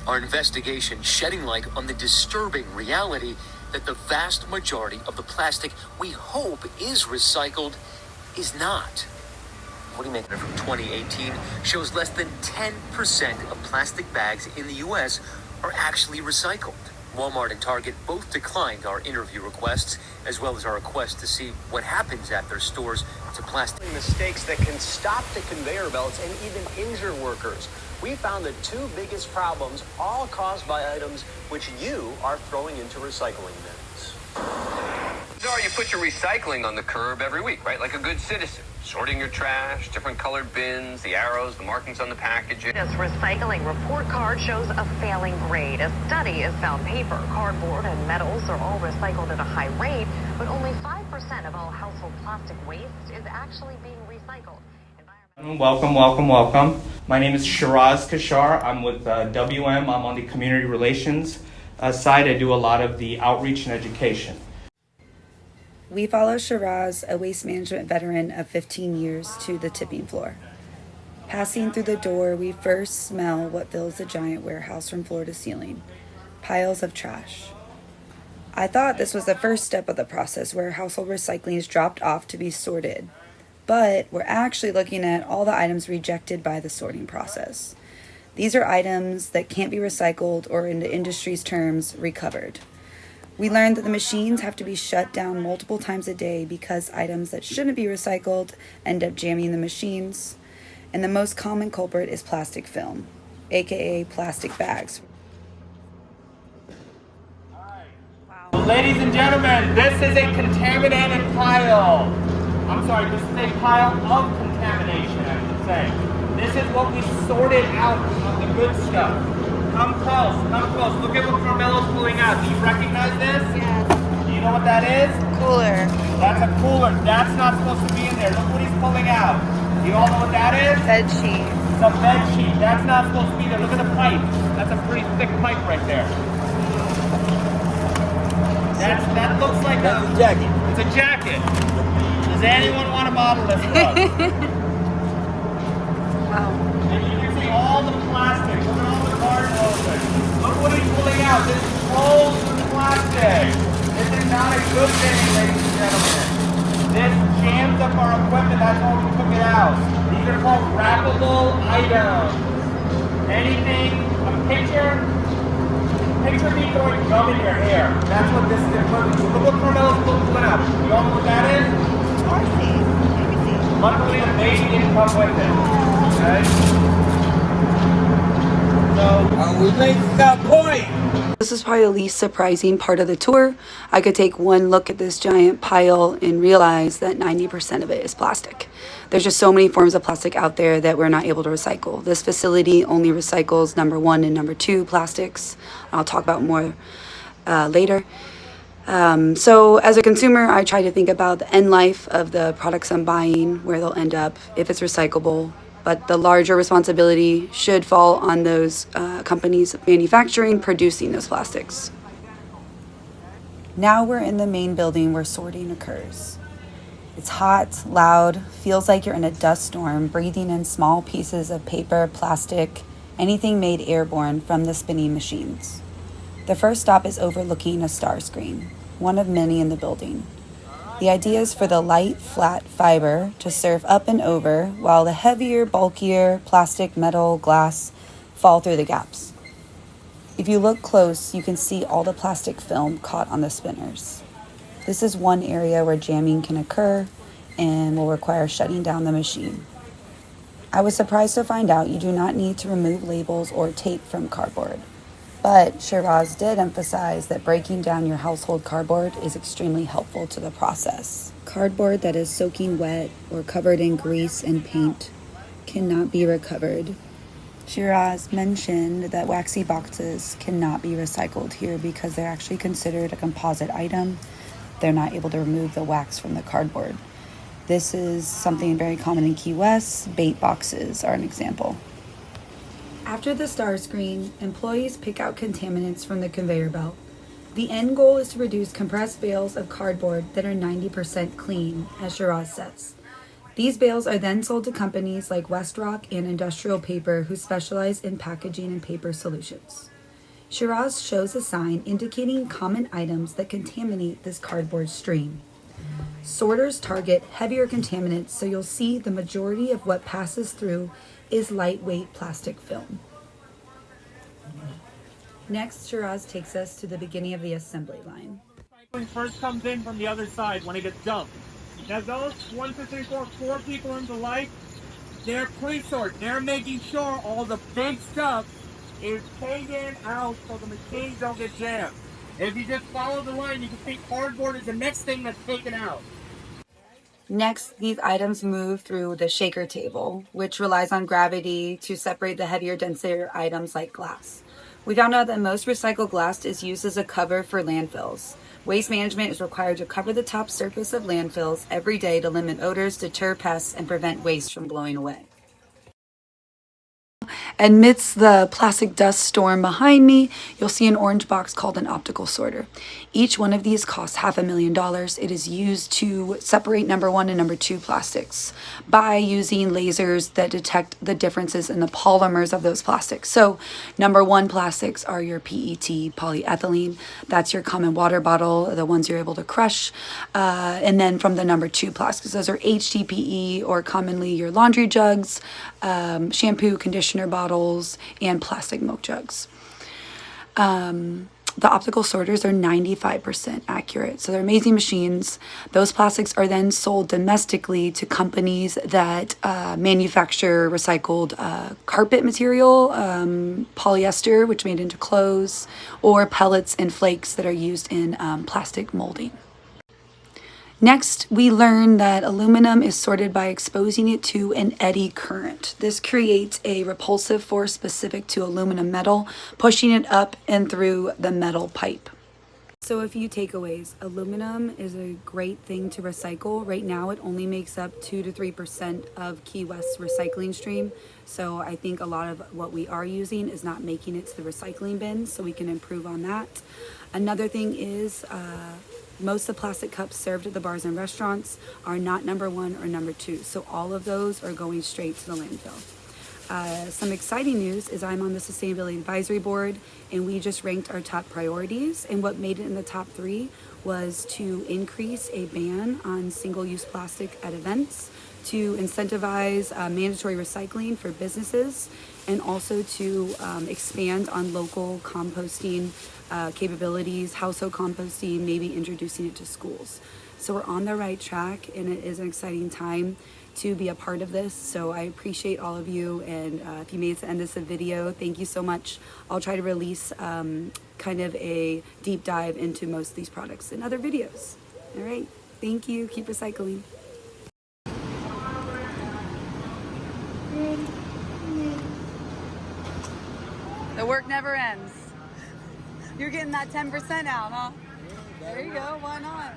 Our investigation shedding light on the disturbing reality that the vast majority of the plastic we hope is recycled is not. What do you make of it from 2018 shows less than 10% of plastic bags in the U.S. are actually recycled. Walmart and Target both declined our interview requests, as well as our request to see what happens at their stores to plastic. Mistakes that can stop the conveyor belts and even injure workers. We found the two biggest problems, all caused by items which you are throwing into recycling bins. So you put your recycling on the curb every week, right? Like a good citizen. Sorting your trash, different colored bins, the arrows, the markings on the packaging. This recycling report card shows a failing grade. A study has found paper, cardboard, and metals are all recycled at a high rate, but only 5% of all household plastic waste is actually being recycled. Welcome. My name is Shiraz Kashar. I'm with WM. I'm on the community relations side. I do a lot of the outreach and education. We follow Shiraz, a waste management veteran of 15 years, to the tipping floor. Passing through the door, we first smell what fills the giant warehouse from floor to ceiling, piles of trash. I thought this was the first step of the process where household recycling is dropped off to be sorted, but we're actually looking at all the items rejected by the sorting process. These are items that can't be recycled or, in the industry's terms, recovered. We learned that the machines have to be shut down multiple times a day because items that shouldn't be recycled end up jamming the machines. And the most common culprit is plastic film, aka plastic bags. Wow. Ladies and gentlemen, this is a contaminated pile. This is a pile of contamination, I should say. This is what we sorted out of the good stuff. Come close. Look at what Carmelo's pulling out. Do you recognize this? Yes. Do you know what that is? Cooler. That's a cooler. That's not supposed to be in there. Look what he's pulling out. You all know what that is? Bed sheet. It's a bed sheet. That's not supposed to be there. Look at the pipe. That's a pretty thick pipe right there. That looks like a jacket. It's a jacket. Does anyone want to model this for us? Wow. And you can see all the plastic. Look at all the carton open. Look what he's pulling out. This rolls of plastic. This is not a good thing, ladies and gentlemen. This jams up our equipment. That's why we took it out. These are called wrappable items. Anything, a picture me throwing gum in your hair. That's what this is equivalent to. Look what Carmelo's pulling out. You all know what that is? Luckily, the baby didn't come with it. Okay? So, we make that point. This is probably the least surprising part of the tour. I could take one look at this giant pile and realize that 90% of it is plastic. There's just so many forms of plastic out there that we're not able to recycle. This facility only recycles number 1 and number 2 plastics. I'll talk about more later. So as a consumer, I try to think about the end life of the products I'm buying, where they'll end up, if it's recyclable. But the larger responsibility should fall on those companies manufacturing, producing those plastics. Now we're in the main building where sorting occurs. It's hot, loud, feels like you're in a dust storm, breathing in small pieces of paper, plastic, anything made airborne from the spinning machines. The first stop is overlooking a star screen, one of many in the building. The idea is for the light, flat fiber to serve up and over, while the heavier, bulkier plastic, metal, glass fall through the gaps. If you look close, you can see all the plastic film caught on the spinners. This is one area where jamming can occur and will require shutting down the machine. I was surprised to find out you do not need to remove labels or tape from cardboard. But Shiraz did emphasize that breaking down your household cardboard is extremely helpful to the process. Cardboard that is soaking wet or covered in grease and paint cannot be recovered. Shiraz mentioned that waxy boxes cannot be recycled here because they're actually considered a composite item. They're not able to remove the wax from the cardboard. This is something very common in Key West. Bait boxes are an example. After the star screen, employees pick out contaminants from the conveyor belt. The end goal is to produce compressed bales of cardboard that are 90% clean, as Shiraz says. These bales are then sold to companies like WestRock and Industrial Paper, who specialize in packaging and paper solutions. Shiraz shows a sign indicating common items that contaminate this cardboard stream. Sorters target heavier contaminants, so you'll see the majority of what passes through is lightweight plastic film. Next, Shiraz takes us to the beginning of the assembly line. Recycling first comes in from the other side when it gets dumped. Now those 1, 2, 3, 4 people in the light, they're pre-sort. They're making sure all the big stuff is taken out so the machines don't get jammed. If you just follow the line, you can see cardboard is the next thing that's taken out. Next, these items move through the shaker table, which relies on gravity to separate the heavier, denser items like glass. We found out that most recycled glass is used as a cover for landfills. Waste management is required to cover the top surface of landfills every day to limit odors, deter pests, and prevent waste from blowing away. Amidst the plastic dust storm behind me, you'll see an orange box called an optical sorter. Each one of these costs $500,000. It is used to separate number 1 and number 2 plastics by using lasers that detect the differences in the polymers of those plastics. So number 1 plastics are your PET, polyethylene. That's your common water bottle, the ones you're able to crush. And then from the number 2 plastics, those are HDPE, or commonly your laundry jugs, shampoo, conditioner bottles, and plastic milk jugs. The optical sorters are 95% accurate. So they're amazing machines. Those plastics are then sold domestically to companies that manufacture recycled carpet material, polyester, which made into clothes, or pellets and flakes that are used in plastic molding. Next, we learn that aluminum is sorted by exposing it to an eddy current. This creates a repulsive force specific to aluminum metal, pushing it up and through the metal pipe. So a few takeaways. Aluminum is a great thing to recycle. Right now, it only makes up 2 to 3% of Key West's recycling stream. So I think a lot of what we are using is not making it to the recycling bin, so we can improve on that. Another thing is, most of the plastic cups served at the bars and restaurants are not number 1 or number 2. So all of those are going straight to the landfill. Some exciting news is I'm on the Sustainability Advisory Board, and we just ranked our top priorities. And what made it in the top 3 was to increase a ban on single-use plastic at events, to incentivize mandatory recycling for businesses, and also to expand on local composting capabilities, household composting, maybe introducing it to schools. So we're on the right track, and it is an exciting time to be a part of this. So I appreciate all of you, and if you made it to end this video, thank you so much. I'll try to release kind of a deep dive into most of these products in other videos. All right, thank you. Keep recycling. The work never ends. You're getting that 10% out, huh? There you go, why not?